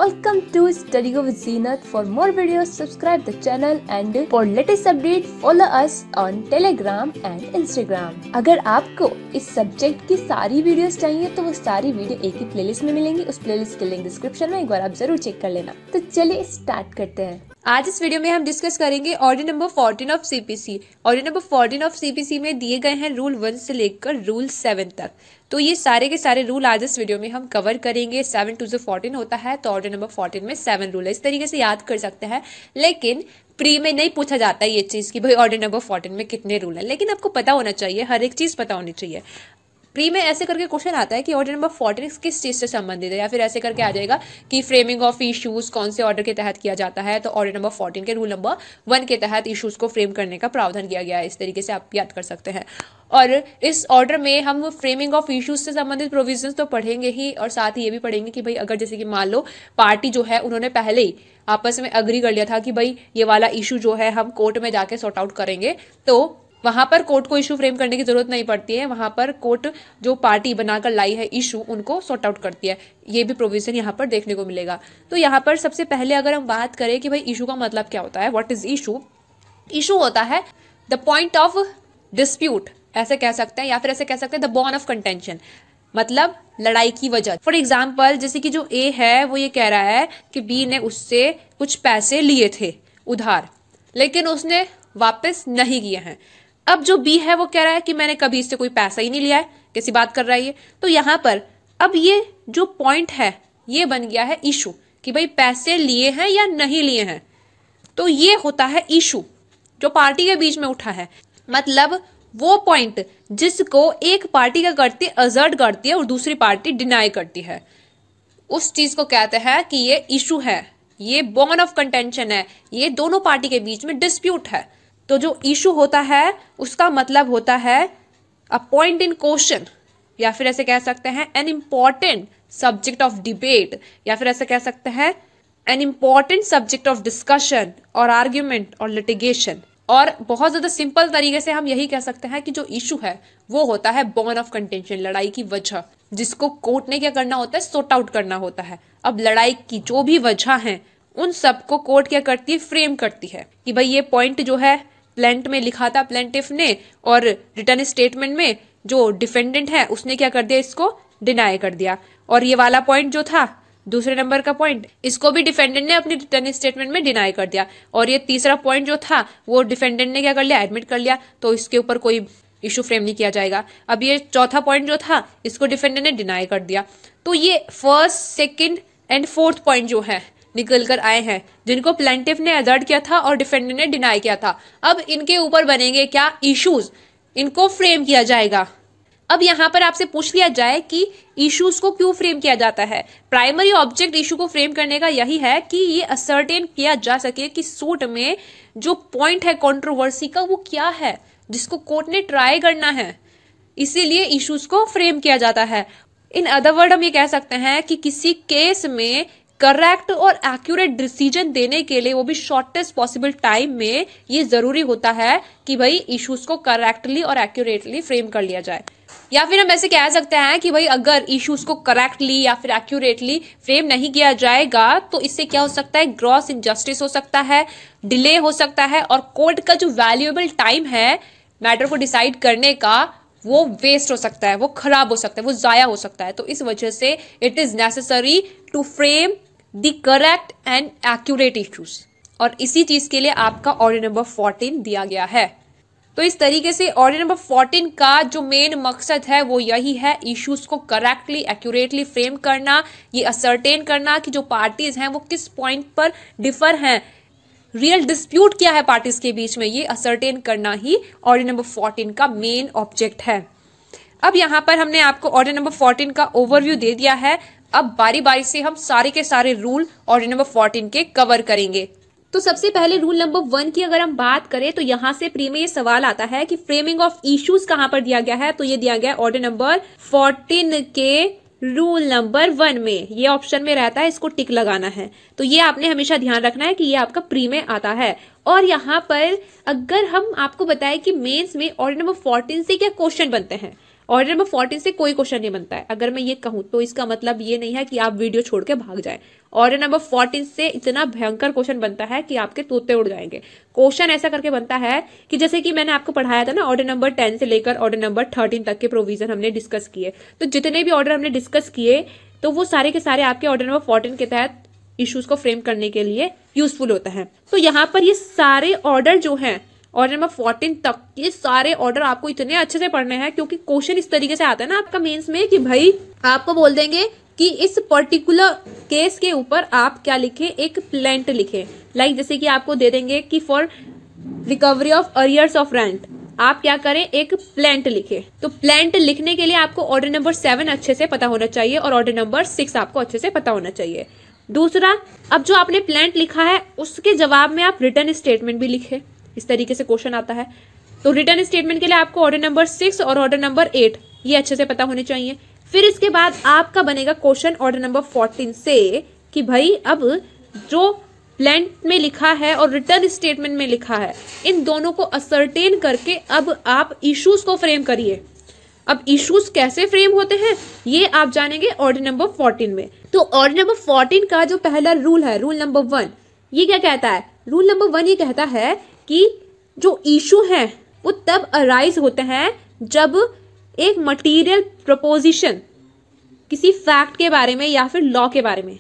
Welcome to Study with Zenith. For more videos, subscribe the channel and for latest update, follow us on Telegram and Instagram. अगर आपको इस subject की सारी videos चाहिए तो वो सारी वीडियो एक ही प्लेलिस्ट में मिलेंगी। उस प्लेलिस्ट के लिंक डिस्क्रिप्शन में एक बार आप जरूर चेक कर लेना। तो चलिए स्टार्ट करते हैं। आज इस वीडियो में हम डिस्कस करेंगे audio number 14 of CPC. Audio number 14 of CPC में दिए गए हैं रूल 1 से लेकर रूल 7 तक। तो ये सारे के सारे रूल आज इस वीडियो में हम कवर करेंगे। 7 2 से 14 होता है, तो ऑडियो नंबर 14 में 7 रूल है। इस तरीके से याद कर सकते हैं, लेकिन प्री में नहीं पूछा जाता है ये चीज कि भाई ऑडियो नंबर 14 में कितने रूल है, लेकिन आपको पता होना चाहिए, हर एक चीज पता होनी चाहिए। प्री में ऐसे करके क्वेश्चन आता है कि ऑर्डर नंबर 14 किस चीज से संबंधित है, या फिर ऐसे करके आ जाएगा कि फ्रेमिंग ऑफ इश्यूज कौन से ऑर्डर के तहत किया जाता है। तो ऑर्डर नंबर 14 के रूल नंबर 1 के तहत इश्यूज को फ्रेम करने का प्रावधान किया गया है। इस तरीके से आप याद कर सकते हैं। और इस ऑर्डर में हम फ्रेमिंग ऑफ इश्यूज से संबंधित प्रोविजंस तो पढ़ेंगे ही, और साथ ही ये भी पढ़ेंगे कि भाई अगर जैसे कि मान लो पार्टी जो है उन्होंने पहले ही आपस में अग्री कर लिया था कि भाई ये वाला इशू जो है हम कोर्ट में जाके सॉर्ट आउट करेंगे, तो वहां पर कोर्ट को इशू फ्रेम करने की जरूरत नहीं पड़ती है। वहां पर कोर्ट जो पार्टी बनाकर लाई है इशू, उनको सॉर्ट आउट करती है। ये भी प्रोविजन यहाँ पर देखने को मिलेगा। तो यहाँ पर सबसे पहले अगर हम बात करें कि भाई इशू का मतलब क्या होता है, व्हाट इज इशू। इशू होता है द पॉइंट ऑफ डिस्प्यूट, ऐसे कह सकते हैं, या फिर ऐसे कह सकते हैं द बॉर्न ऑफ कंटेंशन, मतलब लड़ाई की वजह। फॉर एग्जाम्पल जैसे कि जो ए है वो ये कह रहा है कि बी ने उससे कुछ पैसे लिए थे उधार, लेकिन उसने वापस नहीं किए हैं। अब जो बी है वो कह रहा है कि मैंने कभी इससे कोई पैसा ही नहीं लिया है, कैसी बात कर रहा है ये। तो यहाँ पर अब ये जो पॉइंट है ये बन गया है इशू, कि भाई पैसे लिए हैं या नहीं लिए हैं। तो ये होता है इशू जो पार्टी के बीच में उठा है, मतलब वो पॉइंट जिसको एक पार्टी क्या करती है, असर्ट करती है, और दूसरी पार्टी डिनाई करती है, उस चीज को कहते हैं कि ये इशू है, ये बॉर्न ऑफ कंटेंशन है, ये दोनों पार्टी के बीच में डिस्प्यूट है। तो जो इशू होता है उसका मतलब होता है अ पॉइंट इन क्वेश्चन, या फिर ऐसे कह सकते हैं an important subject of debate, या फिर ऐसे कह सकते हैं an important subject of discussion और आर्ग्यूमेंट और लिटिगेशन। और बहुत ज्यादा सिंपल तरीके से हम यही कह सकते हैं कि जो इशू है वो होता है बॉर्न ऑफ कंटेंशन, लड़ाई की वजह, जिसको कोर्ट ने क्या करना होता है, सॉर्ट आउट करना होता है। अब लड़ाई की जो भी वजह है उन सबको कोर्ट क्या करती है, फ्रेम करती है कि भाई ये पॉइंट जो है प्लेंट में लिखा था प्लेंटिफ ने, और रिटर्न स्टेटमेंट में जो डिफेंडेंट है उसने क्या कर दिया, इसको डिनाई कर दिया। और ये वाला पॉइंट जो था दूसरे नंबर का पॉइंट, इसको भी डिफेंडेंट ने अपनी रिटर्न स्टेटमेंट में डिनाई कर दिया। और ये तीसरा पॉइंट जो था वो डिफेंडेंट ने क्या कर लिया, एडमिट कर लिया, तो इसके ऊपर कोई इशू फ्रेम नहीं किया जाएगा। अब ये चौथा पॉइंट जो था इसको डिफेंडेंट ने डिनाई कर दिया। तो ये first, second and fourth point जो है निकल कर आए हैं, जिनको प्लेंटिफ ने असर्ट किया था और डिफेंडेंट ने डिनाई किया था। अब इनके ऊपर बनेंगे क्या, इश्यूज, इनको फ्रेम किया जाएगा। अब यहाँ पर आपसे पूछ लिया जाए कि इश्यूज को क्यों फ्रेम किया जाता है। प्राइमरी ऑब्जेक्ट इशू को फ्रेम करने का यही है कि ये असर्टेन किया जा सके कि सूट में जो पॉइंट है कंट्रोवर्सी का वो क्या है, जिसको कोर्ट ने ट्राई करना है। इसीलिए इश्यूज को फ्रेम किया जाता है। इन अदर वर्ड हम ये कह सकते हैं कि किसी केस में करेक्ट और एक्यूरेट डिसीजन देने के लिए, वो भी शॉर्टेस्ट पॉसिबल टाइम में, ये जरूरी होता है कि भाई इश्यूज को करेक्टली और एक्यूरेटली फ्रेम कर लिया जाए। या फिर हम ऐसे कह सकते हैं कि भाई अगर इश्यूज को करेक्टली या फिर एक्यूरेटली फ्रेम नहीं किया जाएगा तो इससे क्या हो सकता है, ग्रॉस इनजस्टिस हो सकता है, डिले हो सकता है, और कोर्ट का जो वैल्यूएबल टाइम है मैटर को डिसाइड करने का वो वेस्ट हो सकता है, वो खराब हो सकता है, वो जाया हो सकता है। तो इस वजह से it is necessary to frame the correct and accurate issues, और इसी चीज के लिए आपका ऑर्डर नंबर 14 दिया गया है। तो इस तरीके से ऑर्डर नंबर 14 का जो मेन मकसद है वो यही है, इश्यूज को करेक्टली एक्यूरेटली फ्रेम करना, ये असर्टेन करना कि जो पार्टीज हैं वो किस पॉइंट पर डिफर हैं, रियल डिस्प्यूट क्या है पार्टीज के बीच में, ये असर्टेन करना ही ऑर्डर नंबर 14 का मेन ऑब्जेक्ट है। अब यहाँ पर हमने आपको ऑर्डर नंबर 14 का ओवरव्यू दे दिया है। अब बारी बारी से हम सारे के सारे रूल ऑर्डर नंबर 14 के कवर करेंगे। तो सबसे पहले रूल नंबर 1 की अगर हम बात करें तो यहाँ से प्री में ये सवाल आता है कि फ्रेमिंग ऑफ इश्यूज कहाँ पर दिया गया है। तो ये दिया गया ऑर्डर नंबर 14 के रूल नंबर 1 में, ये ऑप्शन में रहता है, इसको टिक लगाना है। तो ये आपने हमेशा ध्यान रखना है कि ये आपका प्री में आता है। और यहाँ पर अगर हम आपको बताएं कि मेंस में ऑर्डर नंबर 14 से क्या क्वेश्चन बनते हैं, ऑर्डर नंबर 14 से कोई क्वेश्चन नहीं बनता है। अगर मैं ये कहूं तो इसका मतलब ये नहीं है कि आप वीडियो छोड़ के भाग जाए। ऑर्डर नंबर 14 से इतना भयंकर क्वेश्चन बनता है कि आपके तोते उड़ जाएंगे। क्वेश्चन ऐसा करके बनता है कि जैसे कि मैंने आपको पढ़ाया था ना, ऑर्डर नंबर 10 से लेकर ऑर्डर नंबर 13 तक के प्रोविजन हमने डिस्कस किए। तो जितने भी ऑर्डर हमने डिस्कस किए तो वो सारे के सारे आपके ऑर्डर नंबर 14 के तहत इश्यूज को फ्रेम करने के लिए यूजफुल होता है। तो यहाँ पर ये सारे ऑर्डर जो हैं ऑर्डर नंबर 14 तक, ये सारे ऑर्डर आपको इतने अच्छे से पढ़ने हैं, क्योंकि क्वेश्चन इस तरीके से आता है ना आपका मेंस में कि भाई आपको बोल देंगे कि इस पर्टिकुलर केस के ऊपर आप क्या लिखे, एक प्लेंट लिखे। लाइक जैसे कि आपको दे देंगे कि for recovery of arrears of rent, आप क्या करें, एक प्लेंट लिखे। तो प्लेंट लिखने के लिए आपको ऑर्डर नंबर 7 अच्छे से पता होना चाहिए और ऑर्डर नंबर 6 आपको अच्छे से पता होना चाहिए। दूसरा, अब जो आपने प्लेंट लिखा है उसके जवाब में आप रिटर्न स्टेटमेंट भी लिखे। इस तरीके से क्वेश्चन आता है। तो रिटर्न स्टेटमेंट के लिए आपको ऑर्डर नंबर 6 और ऑर्डर नंबर 8 ये अच्छे से पता होने चाहिए। फिर इसके बाद आपका बनेगा क्वेश्चन ऑर्डर नंबर 14 से कि भाई अब जो प्लेंट में लिखा है और रिटर्न स्टेटमेंट में लिखा है, इन दोनों को असर्टेन करके अब आप इश्यूज को फ्रेम करिए। अब इश्यूज कैसे फ्रेम होते हैं ये आप जानेंगे ऑर्डर नंबर 14 में। तो ऑर्डर नंबर 14 का जो पहला रूल है, रूल नंबर 1, ये क्या कहता है? रूल नंबर 1 ये कहता है कि जो इशू है वो तब अराइज होते हैं जब एक मटेरियल प्रपोजिशन किसी फैक्ट के बारे में या फिर लॉ के बारे में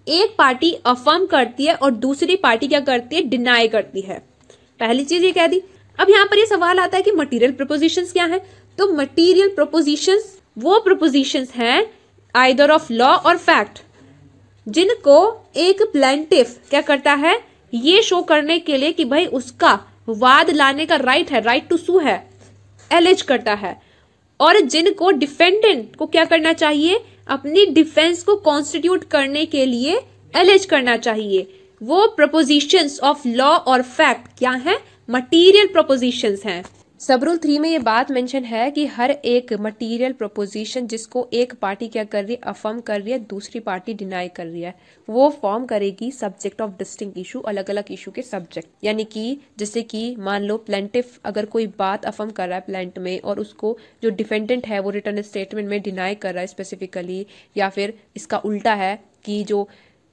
एक पार्टी अफर्म करती है और दूसरी पार्टी क्या करती है, डिनाई करती है। पहली चीज ये कह दी। अब यहाँ पर ये सवाल आता है कि मटेरियल प्रपोजिशंस क्या है? तो मटेरियल प्रपोजिशंस वो प्रपोजिशंस हैं आइदर ऑफ लॉ और फैक्ट, जिनको एक प्लेंटिफ क्या करता है, ये शो करने के लिए कि भाई उसका वाद लाने का राइट है, राइट टू सू है, एलिज करता है, और जिनको डिफेंडेंट को क्या करना चाहिए, अपनी डिफेंस को कॉन्स्टिट्यूट करने के लिए एलिज करना चाहिए। वो प्रपोजिशंस ऑफ लॉ और फैक्ट क्या है? मटीरियल प्रपोजिशंस हैं। सब रूल 3 में ये बात मेंशन है कि हर एक मटेरियल प्रपोजिशन जिसको एक पार्टी क्या कर रही है, अफर्म कर रही है, दूसरी पार्टी डिनाई कर रही है, वो फॉर्म करेगी सब्जेक्ट ऑफ डिस्टिंक्ट इशू, अलग अलग इशू के सब्जेक्ट। यानी कि जैसे कि मान लो प्लेंटिफ अगर कोई बात अफर्म कर रहा है प्लेंट में और उसको जो डिफेंडेंट है वो रिटर्न स्टेटमेंट में डिनाई कर रहा है स्पेसिफिकली, या फिर इसका उल्टा है कि जो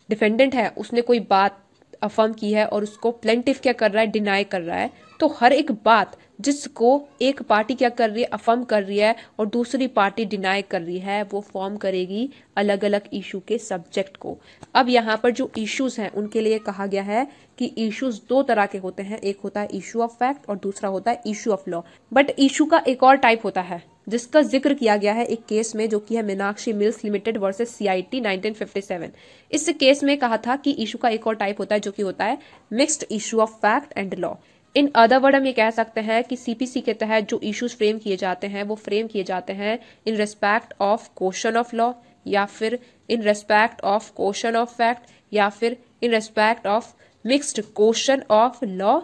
डिफेंडेंट है उसने कोई बात अफर्म की है और उसको प्लेंटिफ क्या कर रहा है, डिनाई कर रहा है। तो हर एक बात जिसको एक पार्टी क्या कर रही है, अफर्म कर रही है और दूसरी पार्टी डिनाई कर रही है, वो फॉर्म करेगी अलग अलग इशू के सब्जेक्ट को। अब यहाँ पर जो इश्यूज हैं उनके लिए कहा गया है कि इश्यूज 2 तरह के होते हैं, एक होता है इशू ऑफ फैक्ट और दूसरा होता है issue of law. But issue का एक और टाइप होता है जिसका जिक्र किया गया है एक केस में, जो कि है Meenakshi mills limited versus CIT 1957। इस केस में कहा था कि इशू का एक और टाइप होता है जो कि होता है mixed issue of fact and law. In other word हम ये कह सकते हैं कि CPC के तहत जो इश्यूज फ्रेम किए जाते हैं वो फ्रेम किए जाते हैं in respect of question of law, या फिर in respect of question of fact, या फिर in respect of mixed question of law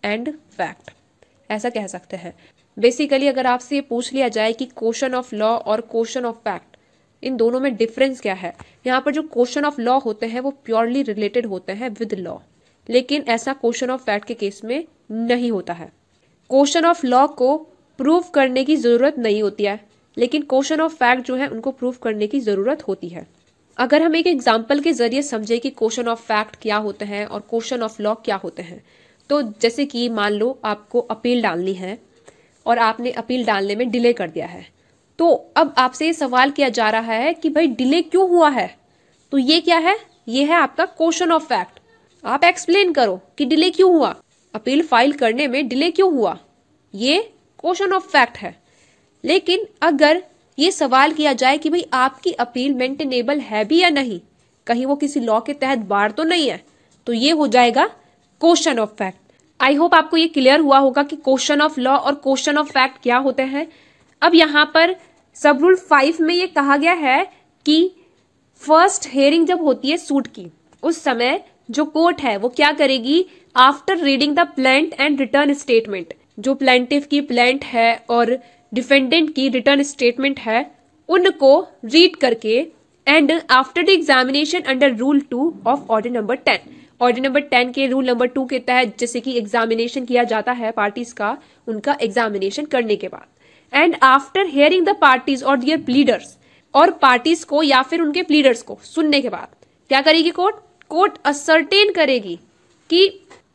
and fact, ऐसा कह सकते हैं। बेसिकली अगर आपसे ये पूछ लिया जाए कि क्वेश्चन ऑफ लॉ और क्वेश्चन ऑफ फैक्ट, इन दोनों में डिफरेंस क्या है, यहाँ पर जो क्वेश्चन ऑफ लॉ होते हैं वो प्योरली रिलेटेड होते हैं विद लॉ, लेकिन ऐसा क्वेश्चन ऑफ फैक्ट के केस में नहीं होता है। क्वेश्चन ऑफ लॉ को प्रूव करने की जरूरत नहीं होती है, लेकिन क्वेश्चन ऑफ फैक्ट जो है उनको प्रूव करने की जरूरत होती है। अगर हम एक एग्जाम्पल के जरिए समझे कि क्वेश्चन ऑफ फैक्ट क्या होते हैं और क्वेश्चन ऑफ लॉ क्या होते हैं, तो जैसे कि मान लो आपको अपील डालनी है और आपने अपील डालने में डिले कर दिया है, तो अब आपसे ये सवाल किया जा रहा है कि भाई डिले क्यों हुआ है, तो ये क्या है, ये है आपका क्वेश्चन ऑफ फैक्ट। आप एक्सप्लेन करो कि डिले क्यों हुआ, अपील फाइल करने में डिले क्यों हुआ, ये क्वेश्चन ऑफ फैक्ट है। लेकिन अगर ये सवाल किया जाए कि भाई आपकी अपील मेंटेनेबल है भी या नहीं, कहीं वो किसी लॉ के तहत बार तो नहीं है, तो ये हो जाएगा question of fact. I hope आपको ये क्लियर हुआ होगा कि क्वेश्चन ऑफ लॉ और क्वेश्चन ऑफ फैक्ट क्या होते हैं। अब यहाँ पर सब रूल 5 में ये कहा गया है कि फर्स्ट हेयरिंग जब होती है सूट की, उस समय जो कोर्ट है वो क्या करेगी, after reading the plaint and return statement, जो प्लेंटिफ की प्लेंट है और डिफेंडेंट की रिटर्न स्टेटमेंट है, उनको रीड करके and after the examination under rule 2 of order number 10, order number 10 के रूल नंबर 2 के तहत जैसे कि एग्जामिनेशन किया जाता है पार्टीज का, उनका एग्जामिनेशन करने के बाद and after hearing the parties और दियर प्लीडर्स, और पार्टीज को या फिर उनके प्लीडर्स को सुनने के बाद क्या करेगी कोर्ट असर्टेन करेगी कि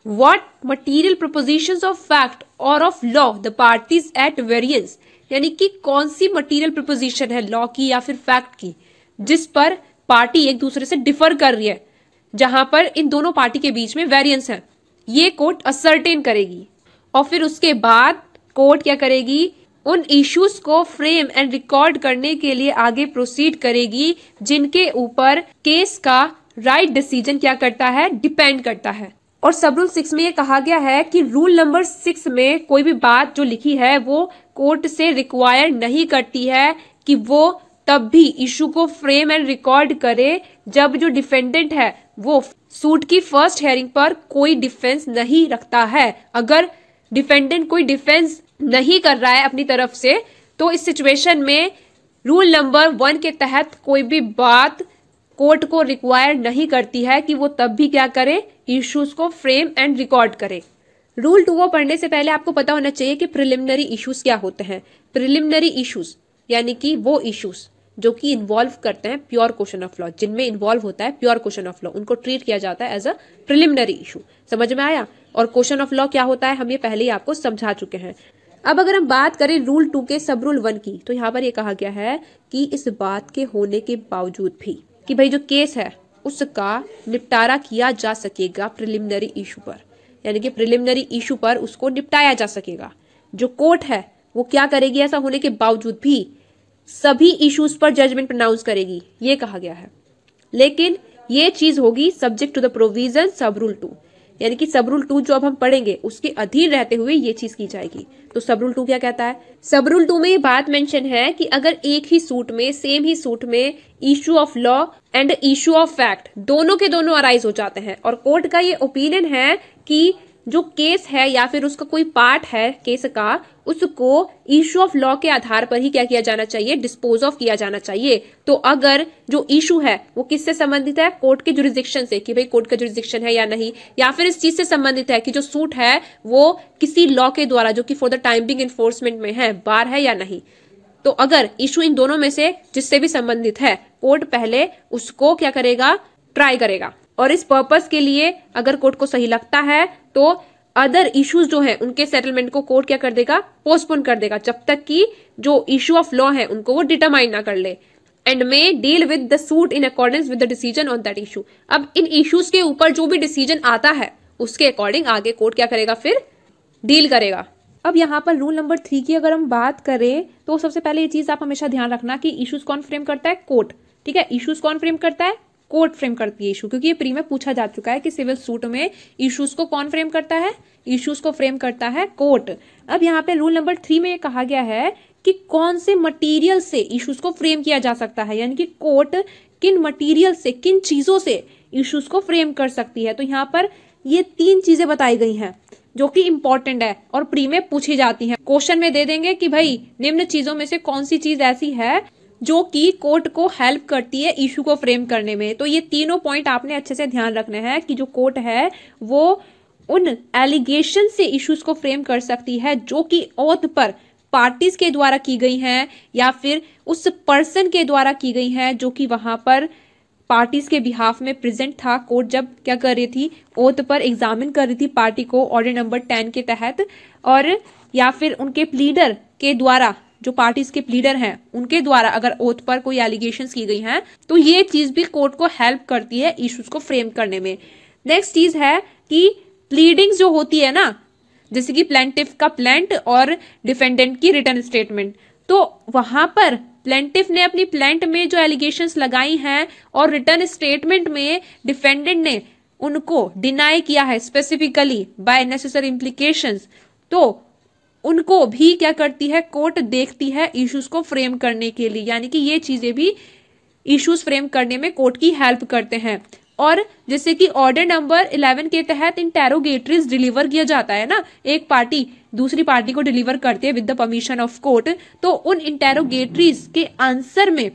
what material propositions of fact और of law the parties at variance, यानी कि कौन सी मटीरियल प्रोपोजिशन है लॉ की या फिर फैक्ट की जिस पर पार्टी एक दूसरे से डिफर कर रही है, जहां पर इन दोनों पार्टी के बीच में वेरिएंस है, ये कोर्ट असर्टेन करेगी। और फिर उसके बाद कोर्ट क्या करेगी, उन इश्यूज को फ्रेम एंड रिकॉर्ड करने के लिए आगे प्रोसीड करेगी जिनके ऊपर केस का राइट डिसीजन क्या करता है, डिपेंड करता है। और सब रूल 6 में ये कहा गया है कि रूल नंबर 6 में कोई भी बात जो लिखी है वो कोर्ट से रिक्वायर नहीं करती है कि वो तब भी इशू को फ्रेम एंड रिकॉर्ड करे जब जो डिफेंडेंट है वो सूट की फर्स्ट हेयरिंग पर कोई डिफेंस नहीं रखता है। अगर डिफेंडेंट कोई डिफेंस नहीं कर रहा है अपनी तरफ से, तो इस सिचुएशन में रूल नंबर 1 के तहत कोई भी बात कोर्ट को रिक्वायर नहीं करती है कि वो तब भी क्या करे, इश्यूज को फ्रेम एंड रिकॉर्ड करे। रूल 2 को पढ़ने से पहले आपको पता होना चाहिए कि प्रिलिमिनरी इश्यूज क्या होते हैं। प्रिलिमिनरी इश्यूज यानी कि वो इश्यूज जो कि इन्वॉल्व करते हैं प्योर क्वेश्चन ऑफ लॉ, जिनमें इन्वॉल्व होता है प्योर क्वेश्चन ऑफ लॉ, उनको ट्रीट किया जाता है एज अ प्रिलिमिनरी इशू। समझ में आया? और क्वेश्चन ऑफ लॉ क्या होता है हम ये पहले ही आपको समझा चुके हैं। अब अगर हम बात करें रूल 2 के सब रूल 1 की, तो यहाँ पर ये कहा गया है कि इस बात के होने के बावजूद भी कि भाई जो केस है उसका निपटारा किया जा सकेगा प्रिलिमिनरी इशू पर, यानी कि प्रिलिमिनरी इशू पर उसको निपटाया जा सकेगा। जो कोर्ट है वो क्या करेगी, ऐसा होने के बावजूद भी सभी इश्यूज पर जजमेंट प्रोनाउंस करेगी, ये कहा गया है। लेकिन ये चीज होगी सब्जेक्ट टू द प्रोविजन सब रूल 2, यानी कि सब रूल 2 जो अब हम पढ़ेंगे उसके अधीन रहते हुए ये चीज की जाएगी। तो सब रूल 2 क्या कहता है? सब रूल 2 में ये बात मेंशन है कि अगर एक ही सूट में, सेम ही सूट में issue of law and issue of fact दोनों के दोनों अराइज हो जाते हैं और कोर्ट का ये ओपिनियन है कि जो केस है या फिर उसका कोई पार्ट है केस का, उसको इशू ऑफ लॉ के आधार पर ही क्या किया जाना चाहिए, डिस्पोज ऑफ किया जाना चाहिए। तो अगर जो इशू है वो किससे संबंधित है, कोर्ट के जुरिस्डिक्शन से, कि भाई कोर्ट का जुरिस्डिक्शन है या नहीं, या फिर इस चीज से संबंधित है कि जो सूट है वो किसी लॉ के द्वारा जो कि for the time being enforcement में है, बार है या नहीं। तो अगर इशू इन दोनों में से जिससे भी संबंधित है, कोर्ट पहले उसको क्या करेगा, ट्राई करेगा। और इस पर्पस के लिए अगर कोर्ट को सही लगता है तो अदर इश्यूज जो हैं उनके सेटलमेंट को कोर्ट क्या कर देगा, पोस्टपोन कर देगा, जब तक कि जो इशू ऑफ लॉ है उनको वो डिटरमाइन ना कर ले, and may deal with the suit in accordance with the decision on that issue. अब इन इश्यूज के ऊपर जो भी डिसीजन आता है उसके अकॉर्डिंग आगे कोर्ट क्या करेगा, फिर डील करेगा। अब यहाँ पर रूल नंबर 3 की अगर हम बात करें तो सबसे पहले ये चीज आप हमेशा ध्यान रखना कि इश्यूज कौन फ्रेम करता है, कोर्ट। ठीक है, इश्यूज कौन फ्रेम करता है, कोर्ट फ्रेम करती है इशू, क्योंकि ये प्री में पूछा जा चुका है कि सिविल सूट में इश्यूज को कौन फ्रेम करता है, इश्यूज को फ्रेम करता है कोर्ट। अब यहाँ पे रूल नंबर 3 में ये कहा गया है कि कौन से मटेरियल से इश्यूज को फ्रेम किया जा सकता है, यानी कि कोर्ट किन मटेरियल से, किन चीजों से इश्यूज को फ्रेम कर सकती है। तो यहाँ पर ये 3 चीजें बताई गई हैं जो कि इंपॉर्टेंट है और प्री में पूछी जाती हैं। क्वेश्चन में दे देंगे कि भाई निम्न चीजों में से कौन सी चीज ऐसी है जो कि कोर्ट को हेल्प करती है इशू को फ्रेम करने में। तो ये तीनों पॉइंट आपने अच्छे से ध्यान रखने हैं कि जो कोर्ट है वो उन एलिगेशन से इश्यूज को फ्रेम कर सकती है जो कि ओथ पर पार्टीज के द्वारा की गई हैं या फिर उस पर्सन के द्वारा की गई हैं जो कि वहां पर पार्टीज के बिहाफ में प्रेजेंट था। कोर्ट जब क्या कर रही थी, ओथ पर एग्जामिन कर रही थी पार्टी को ऑर्डर नंबर 10 के तहत, और या फिर उनके प्लीडर के द्वारा, जो पार्टीज के प्लीडर हैं उनके द्वारा अगर ओथ पर कोई एलिगेशंस की गई हैं, तो ये चीज भी कोर्ट को हेल्प करती है इश्यूज को फ्रेम करने में। नेक्स्ट चीज है कि प्लीडिंग्स जो होती है ना, जैसे कि प्लेंटिफ का प्लेंट और डिफेंडेंट की रिटर्न स्टेटमेंट, तो वहां पर प्लेंटिफ ने अपनी प्लेंट में जो एलिगेशंस लगाई हैं और रिटर्न स्टेटमेंट में डिफेंडेंट ने उनको डिनाई किया है स्पेसिफिकली बाय नेसेसरी इम्प्लीकेशंस, तो उनको भी क्या करती है, कोर्ट देखती है इश्यूज को फ्रेम करने के लिए, यानी कि ये चीजें भी इश्यूज फ्रेम करने में कोर्ट की हेल्प करते हैं। और जैसे कि ऑर्डर नंबर 11 के तहत इंटेरोगेटरीज डिलीवर किया जाता है ना, एक पार्टी दूसरी पार्टी को डिलीवर करती है with the permission of court, तो उन इंटेरोगेटरीज के आंसर में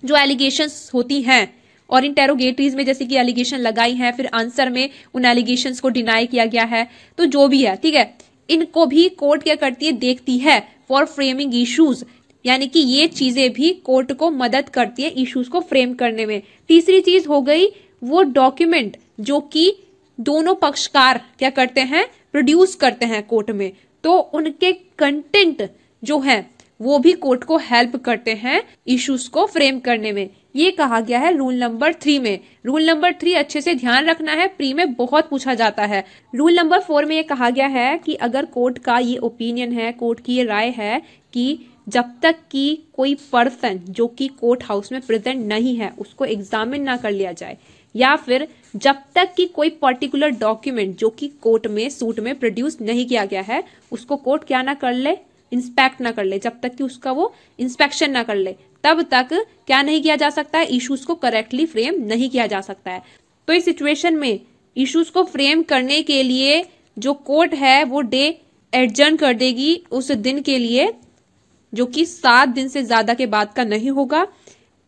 जो एलिगेशंस होती हैं और इंटेरोगेटरीज में जैसे कि एलिगेशन लगाई है, फिर आंसर में उन एलिगेशंस को डिनाई किया गया है, तो जो भी है, ठीक है, इनको भी कोर्ट क्या करती है, देखती है फॉर फ्रेमिंग इश्यूज, यानी कि ये चीजें भी कोर्ट को मदद करती है इश्यूज को फ्रेम करने में। तीसरी चीज हो गई वो डॉक्यूमेंट जो कि दोनों पक्षकार क्या करते हैं, प्रोड्यूस करते हैं कोर्ट में, तो उनके कंटेंट जो है वो भी कोर्ट को हेल्प करते हैं इश्यूज को फ्रेम करने में। ये कहा गया है रूल नंबर 3 में। रूल नंबर 3 अच्छे से ध्यान रखना है, प्री में बहुत पूछा जाता है। रूल नंबर 4 में ये कहा गया है कि अगर कोर्ट का ये ओपिनियन है, कोर्ट की ये राय है कि जब तक कि कोई पर्सन जो कि कोर्ट हाउस में प्रेजेंट नहीं है उसको एग्जामिन ना कर लिया जाए, या फिर जब तक कि कोई पर्टिकुलर डॉक्यूमेंट जो कि कोर्ट में सूट में प्रोड्यूस नहीं किया गया है उसको कोर्ट क्या ना कर ले, इंस्पेक्ट ना कर ले, जब तक कि उसका वो इंस्पेक्शन ना कर ले तब तक क्या नहीं किया जा सकता है, इश्यूज को करेक्टली फ्रेम नहीं किया जा सकता है। तो इस सिचुएशन में इश्यूज को फ्रेम करने के लिए जो कोर्ट है वो डे एडजर्न कर देगी उस दिन के लिए, जो कि 7 दिन से ज्यादा के बाद का नहीं होगा।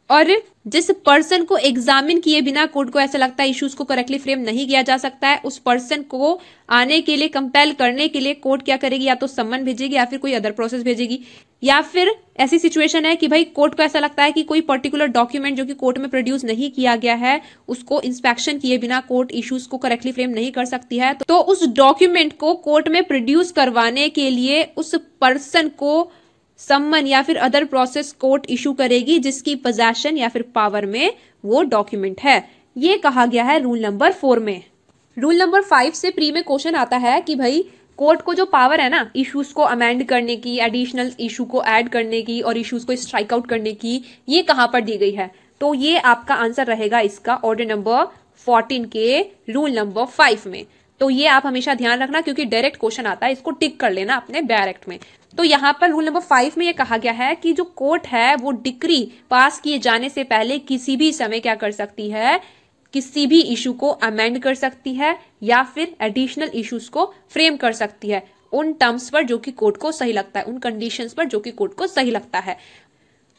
और जिस पर्सन को एग्जामिन किए बिना कोर्ट को ऐसा लगता है इश्यूज को करेक्टली फ्रेम नहीं किया जा सकता है, उस पर्सन को आने के लिए कंपेल करने के लिए कोर्ट क्या करेगी, या तो सम्मन भेजेगी या फिर कोई अदर प्रोसेस भेजेगी। या फिर ऐसी सिचुएशन है कि भाई कोर्ट को ऐसा लगता है कि कोई पर्टिकुलर डॉक्यूमेंट जो कि कोर्ट में प्रोड्यूस नहीं किया गया है उसको इंस्पेक्शन किए बिना कोर्ट इश्यूज को करेक्टली फ्रेम नहीं कर सकती है, तो उस डॉक्यूमेंट को कोर्ट में प्रोड्यूस करवाने के लिए उस पर्सन को सम्मन या फिर अदर प्रोसेस कोर्ट इशू करेगी जिसकी पोजेशन या फिर पावर में वो डॉक्यूमेंट है। ये कहा गया है रूल नंबर 4 में। रूल नंबर 5 से प्री में क्वेश्चन आता है कि भाई कोर्ट को जो पावर है ना इश्यूज को अमेंड करने की, एडिशनल इशू को ऐड करने की और इश्यूज को स्ट्राइक आउट करने की, ये कहां पर दी गई है, तो ये आपका आंसर रहेगा इसका ऑर्डर नंबर 14 के रूल नंबर 5 में। तो ये आप हमेशा ध्यान रखना क्योंकि डायरेक्ट क्वेश्चन आता है, इसको टिक कर लेना अपने डायरेक्ट में। तो यहाँ पर रूल नंबर 5 में ये कहा गया है कि जो कोर्ट है वो डिक्री पास किए जाने से पहले किसी भी समय क्या कर सकती है, किसी भी इशू को अमेंड कर सकती है या फिर एडिशनल इश्यूज को फ्रेम कर सकती है उन टर्म्स पर जो कि कोर्ट को सही लगता है, उन कंडीशंस पर जो कि कोर्ट को सही लगता है।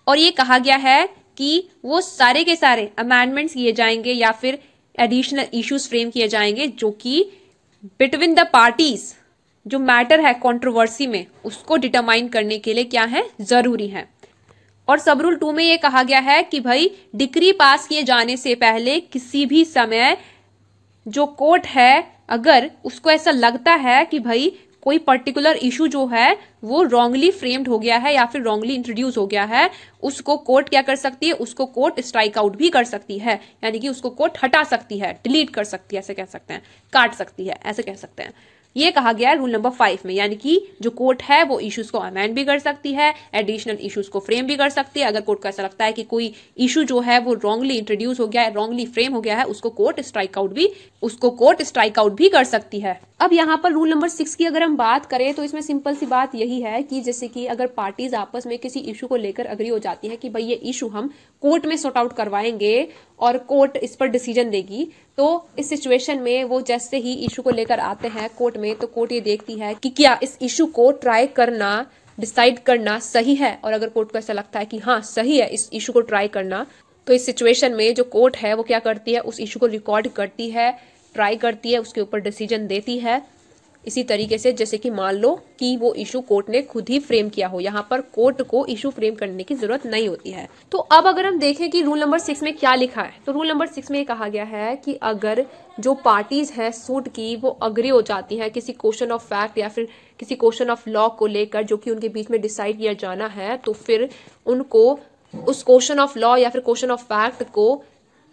और ये कहा गया है कि वो सारे के सारे अमेंडमेंट्स किए जाएंगे या फिर एडिशनल इश्यूज फ्रेम किए जाएंगे जो कि बिटवीन द पार्टीज जो मैटर है कंट्रोवर्सी में उसको डिटरमाइन करने के लिए क्या है, जरूरी है। और सब रूल 2 में ये कहा गया है कि भाई डिक्री पास किए जाने से पहले किसी भी समय जो कोर्ट है अगर उसको ऐसा लगता है कि भाई कोई पर्टिकुलर इशू जो है वो रॉन्गली फ्रेम्ड हो गया है या फिर रॉन्गली इंट्रोड्यूस हो गया है, उसको कोर्ट क्या कर सकती है, उसको कोर्ट स्ट्राइक आउट भी कर सकती है, यानी कि उसको कोर्ट हटा सकती है, डिलीट कर सकती है, ऐसे कह सकते हैं, काट सकती है, ऐसे कह सकते हैं। ये कहा गया है रूल नंबर 5 में, यानी कि जो कोर्ट है वो इश्यूज को अमेंड भी कर सकती है, एडिशनल इश्यूज को फ्रेम भी कर सकती है। अगर कोर्ट को ऐसा लगता है कि कोई इशू जो है वो रॉन्गली इंट्रोड्यूस हो गया है, रॉन्गली फ्रेम हो गया है, उसको कोर्ट स्ट्राइक आउट भी कर सकती है। अब यहाँ पर रूल नंबर 6 की अगर हम बात करें तो इसमें सिंपल सी बात यही है कि जैसे कि अगर पार्टीज आपस में किसी इशू को लेकर अग्री हो जाती है कि भाई ये इशू हम कोर्ट में सॉर्ट आउट करवाएंगे और कोर्ट इस पर डिसीजन देगी, तो इस सिचुएशन में वो जैसे ही इशू को लेकर आते हैं कोर्ट में तो कोर्ट ये देखती है कि क्या इस इशू को ट्राई करना, डिसाइड करना सही है। और अगर कोर्ट को ऐसा लगता है कि हाँ सही है इस इशू को ट्राई करना, तो इस सिचुएशन में जो कोर्ट है वो क्या करती है, उस इशू को रिकॉर्ड करती है, ट्राई करती है, उसके ऊपर डिसीजन देती है। इसी तरीके से जैसे कि मान लो कि वो इशू कोर्ट ने खुद ही फ्रेम किया हो, यहाँ पर कोर्ट को इशू फ्रेम करने की जरूरत नहीं होती है। तो अब अगर हम देखें कि रूल नंबर 6 में क्या लिखा है, तो रूल नंबर 6 में ये कहा गया है कि अगर जो पार्टीज हैं सूट की वो अग्री हो जाती हैं किसी क्वेश्चन ऑफ फैक्ट या फिर किसी क्वेश्चन ऑफ लॉ को लेकर जो कि उनके बीच में डिसाइड किया जाना है, तो फिर उनको उस क्वेश्चन ऑफ लॉ या फिर क्वेश्चन ऑफ फैक्ट को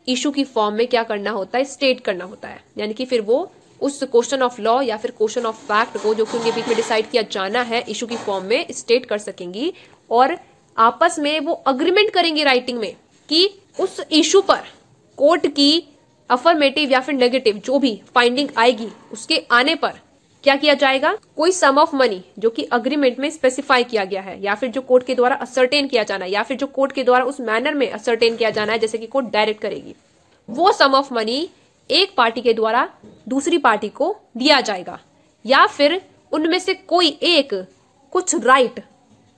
इशू की फॉर्म में क्या करना होता है, स्टेट करना होता है। यानी कि फिर वो उस क्वेश्चन ऑफ लॉ या फिर क्वेश्चन ऑफ फैक्ट को जो कि उनके बीच में डिसाइड किया जाना है इशू की फॉर्म में स्टेट कर सकेंगी और आपस में वो अग्रीमेंट करेंगे राइटिंग में कि उस इशू पर कोर्ट की अफर्मेटिव या फिर नेगेटिव जो भी फाइंडिंग आएगी उसके आने पर क्या किया जाएगा, कोई सम ऑफ मनी जो कि अग्रीमेंट में स्पेसिफाई किया गया है या फिर जो कोर्ट के द्वारा असर्टेन किया जाना है या फिर जो कोर्ट के द्वारा उस मैनर में असर्टेन किया जाना है जैसे कि कोर्ट डायरेक्ट करेगी, वो सम ऑफ मनी एक पार्टी के द्वारा दूसरी पार्टी को दिया जाएगा या फिर उनमें से कोई एक कुछ राइट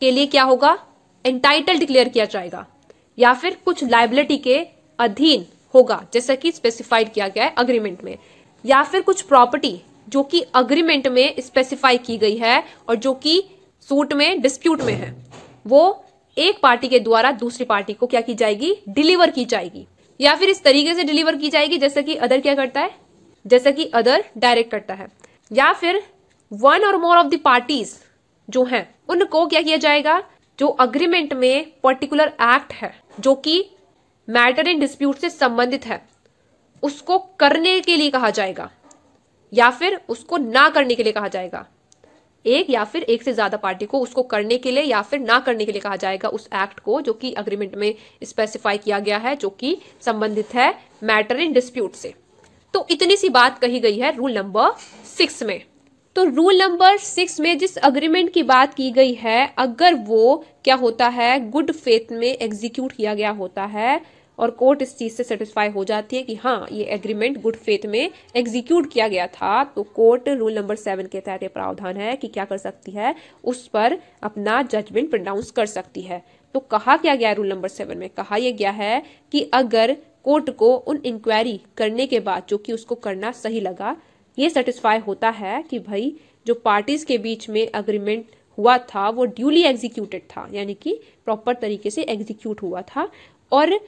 के लिए क्या होगा, एंटाइटल डिक्लेयर किया जाएगा या फिर कुछ लायबिलिटी के अधीन होगा जैसा कि स्पेसिफाइड किया गया है अग्रीमेंट में, या फिर कुछ प्रॉपर्टी जो कि अग्रीमेंट में स्पेसिफाई की गई है और जो कि सूट में, डिस्प्यूट में है, वो एक पार्टी के द्वारा दूसरी पार्टी को क्या की जाएगी, डिलीवर की जाएगी, या फिर इस तरीके से डिलीवर की जाएगी जैसे कि अदर क्या करता है, जैसे कि अदर डायरेक्ट करता है, या फिर वन और मोर ऑफ द पार्टीज जो हैं उनको क्या किया जाएगा, जो अग्रीमेंट में पर्टिकुलर एक्ट है जो कि मैटर इन डिस्प्यूट से संबंधित है उसको करने के लिए कहा जाएगा या फिर उसको ना करने के लिए कहा जाएगा। एक या फिर एक से ज्यादा पार्टी को उसको करने के लिए या फिर ना करने के लिए कहा जाएगा उस एक्ट को जो कि अग्रीमेंट में स्पेसिफाई किया गया है, जो कि संबंधित है मैटर इन डिस्प्यूट से। तो इतनी सी बात कही गई है रूल नंबर 6 में। तो रूल नंबर 6 में जिस अग्रीमेंट की बात की गई है, अगर वो क्या होता है, गुड फेथ में एग्जीक्यूट किया गया होता है और कोर्ट इस चीज से सेटिस्फाई हो जाती है कि हाँ ये एग्रीमेंट गुड फेथ में एग्जीक्यूट किया गया था, तो कोर्ट रूल नंबर 7 के तहत ये प्रावधान है कि क्या कर सकती है, उस पर अपना जजमेंट प्रोनाउंस कर सकती है। तो कहा क्या गया रूल नंबर 7 में, कहा यह गया है कि अगर कोर्ट को उन इंक्वायरी करने के बाद जो कि उसको करना सही लगा, ये सेटिस्फाई होता है कि भाई जो पार्टीज के बीच में अग्रीमेंट हुआ था वो ड्यूली एग्जीक्यूटेड था, यानी कि प्रॉपर तरीके से एग्जीक्यूट हुआ था, और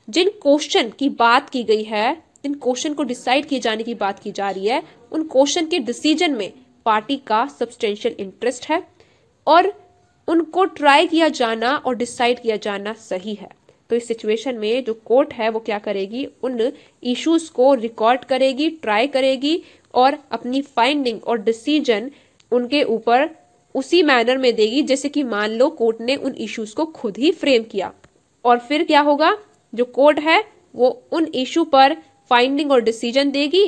जिन क्वेश्चन की बात की गई है, जिन क्वेश्चन को डिसाइड किए जाने की बात की जा रही है, उन क्वेश्चन के डिसीजन में पार्टी का सब्सटेंशियल इंटरेस्ट है और उनको ट्राई किया जाना और डिसाइड किया जाना सही है। तो इस सिचुएशन में जो कोर्ट है वो क्या करेगी, उन इश्यूज को रिकॉर्ड करेगी, ट्राई करेगी और अपनी फाइंडिंग और डिसीजन उनके ऊपर उसी मैनर में देगी जैसे कि मान लो कोर्ट ने उन इश्यूज को खुद ही फ्रेम किया। और फिर क्या होगा, जो कोर्ट है वो उन इशू पर फाइंडिंग और डिसीजन देगी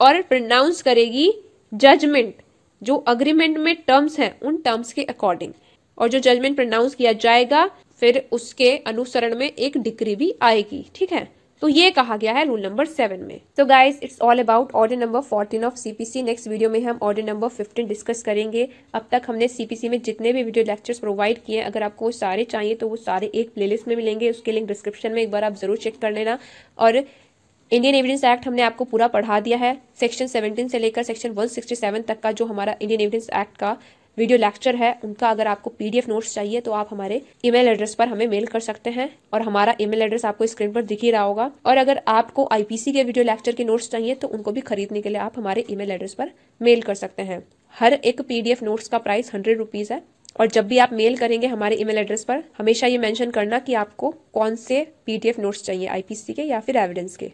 और प्रोनाउंस करेगी जजमेंट जो अग्रीमेंट में टर्म्स हैं उन टर्म्स के अकॉर्डिंग, और जो जजमेंट प्रोनाउंस किया जाएगा फिर उसके अनुसरण में एक डिक्री भी आएगी। ठीक है, तो ये कहा गया है रूल नंबर 7 में। तो guys it's all about order number 14 of CPC. Next video में हम ऑर्डर नंबर 15 डिस्कस करेंगे। अब तक हमने सीपीसी में जितने भी वीडियो लेक्चर्स प्रोवाइड किए, अगर आपको वो सारे चाहिए तो वो सारे एक प्लेलिस्ट में मिलेंगे, उसके लिंक डिस्क्रिप्शन में एक बार आप जरूर चेक कर लेना। और इंडियन एविडेंस एक्ट हमने आपको पूरा पढ़ा दिया है, सेक्शन 17 से लेकर सेक्शन 167 तक का जो हमारा इंडियन एविडेंस एक्ट का वीडियो लेक्चर है उनका अगर आपको पीडीएफ नोट्स चाहिए तो आप हमारे ईमेल एड्रेस पर हमें मेल कर सकते हैं, और हमारा ईमेल एड्रेस आपको स्क्रीन पर दिख ही रहा होगा। और अगर आपको आईपीसी के वीडियो लेक्चर के नोट्स चाहिए तो उनको भी खरीदने के लिए आप हमारे ईमेल एड्रेस पर मेल कर सकते हैं। हर एक पीडीएफ नोट्स का प्राइस 100 रुपीज है, और जब भी आप मेल करेंगे हमारे ईमेल एड्रेस पर हमेशा ये मेंशन करना कि आपको कौन से पीडीएफ नोट्स चाहिए, आईपीसी के या फिर एविडेंस के।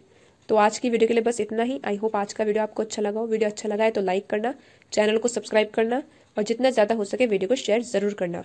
तो आज की वीडियो के लिए बस इतना ही। आई होप आज का वीडियो आपको अच्छा लगा हो। वीडियो अच्छा लगा है तो लाइक करना, चैनल को सब्सक्राइब करना और जितना ज़्यादा हो सके वीडियो को शेयर ज़रूर करना।